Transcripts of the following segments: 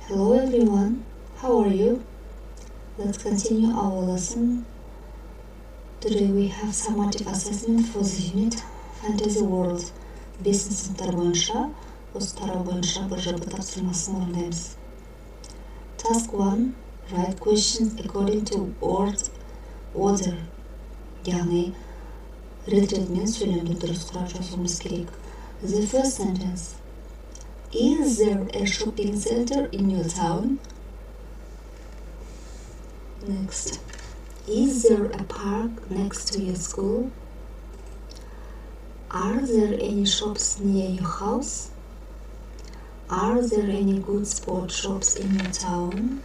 Hello everyone, how are you? Let's continue our lesson. Today we have summative assessment for the unit Fantasy World. Бесін сыныптар бойынша, осы тарау бойынша бір жоба тапсырмасын орындаймыз. Task 1. Write questions according to order. Яғни, рет-ретмен сөйлемді дұрыс құрап жазуымыз керек. The first sentence. Is there a shopping center in your town? Next. Is there a park next to your school? Are there any shops near your house? Are there any good sport shops in your town?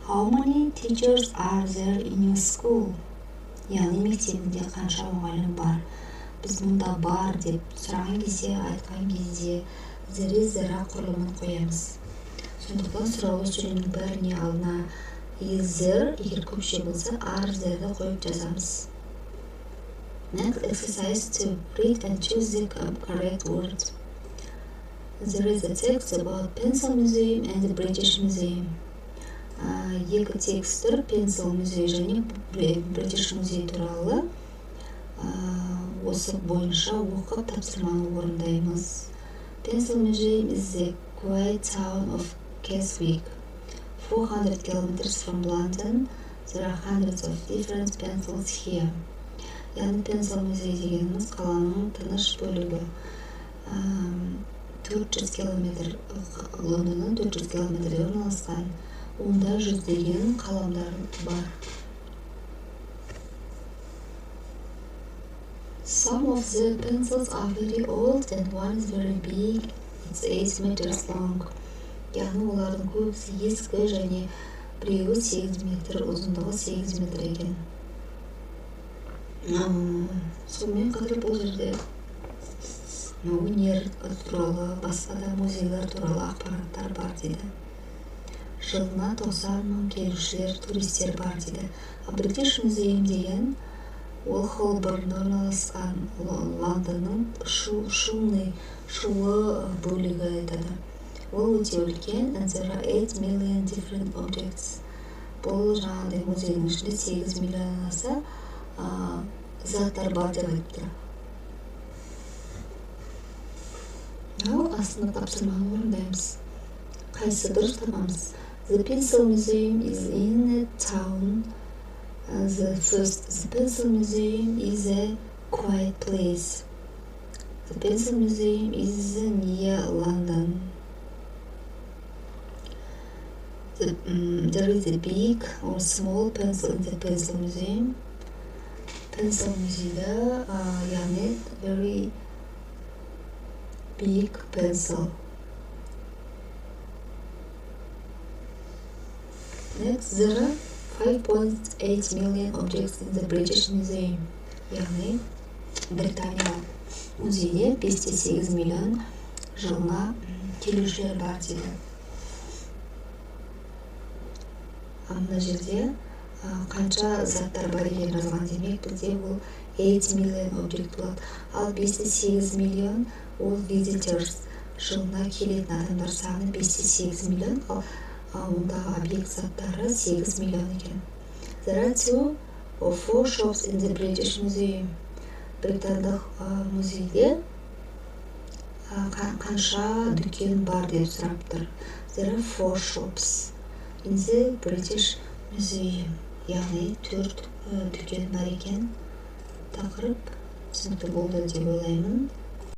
How many teachers are there in your school? Яғни мектебінде қанша мұғалім бар? Біз мұнда бар деп сұраған кезде, айтқан кезде there is there құрылымын қоямыз. Сондықтан сұраулы сөйлемнің бәріне алдына is there, егер көпше болса, are there'ді қойып жазамыз. Next exercise to read and choose the correct word. There is a text about Pencil Museum and the British Museum. Екі текстер Pencil Museum және British Museum туралы осы бойынша оқып тапсырманы орындаймыз. Pencil Museum is the quiet town of Keswick. 400 kilometers from London. There are hundreds of different pencils here. Яғни Pencil Museum дегеніміз қаланың тыныш бөлігі. 400 километр, Лондоннан 400 километрде орналасқан. Онда жүздеген қаламдар бар. Some of the pencils are very old and one is very big. It's 8 meters long. Яғни олардың көбісі ескі және біреуі 8 метр, ұзындығы 8 метр екен. Сонымен қатар бұл жерде өнер туралы, басқа да музейлер туралы ақпараттар бар дейді. Жылына 90 мың келушілер, туристер бар дейді. British Museum деген ол Холборнда орналасқан Лондонның шулы бөлігі айтады. Ол өте үлкен, and there are 8 million different objects. Бұл жаңағыдай музейдің ішінде 8 миллион аса заттар бар деп айтты. Астына тапсырманы орындаймыз. Қайсы дұрыс табамыз? The Pencil Museum is in a town. The Pencil Museum is a quiet place. The Pencil Museum is near London. There is a big or small pencil in the Pencil Museum. Pencil Museum'da яғни very big pencil. Next, there are 5.8 million objects in the British Museum. Яғни, Британия музейде 5,8 миллион жылына келушілер бар дейді. Мына жерде қанша заттар бар екен жазған, демек бізде бұл 8 million object болады. Ал 5,8 миллион ол visitors, жылына келетін адамдар саны 5,8 миллион, ал ондағы объект заттары 8 миллион екен. There are 2 or 4 shops in the British Museum. Британдық музейде қанша дүкен бар деп сұрап тұр. There are 4 shops in the British Museum. Яғни 4 дүкен бар екен. Тақырып түсінікті болды деп ойлаймын.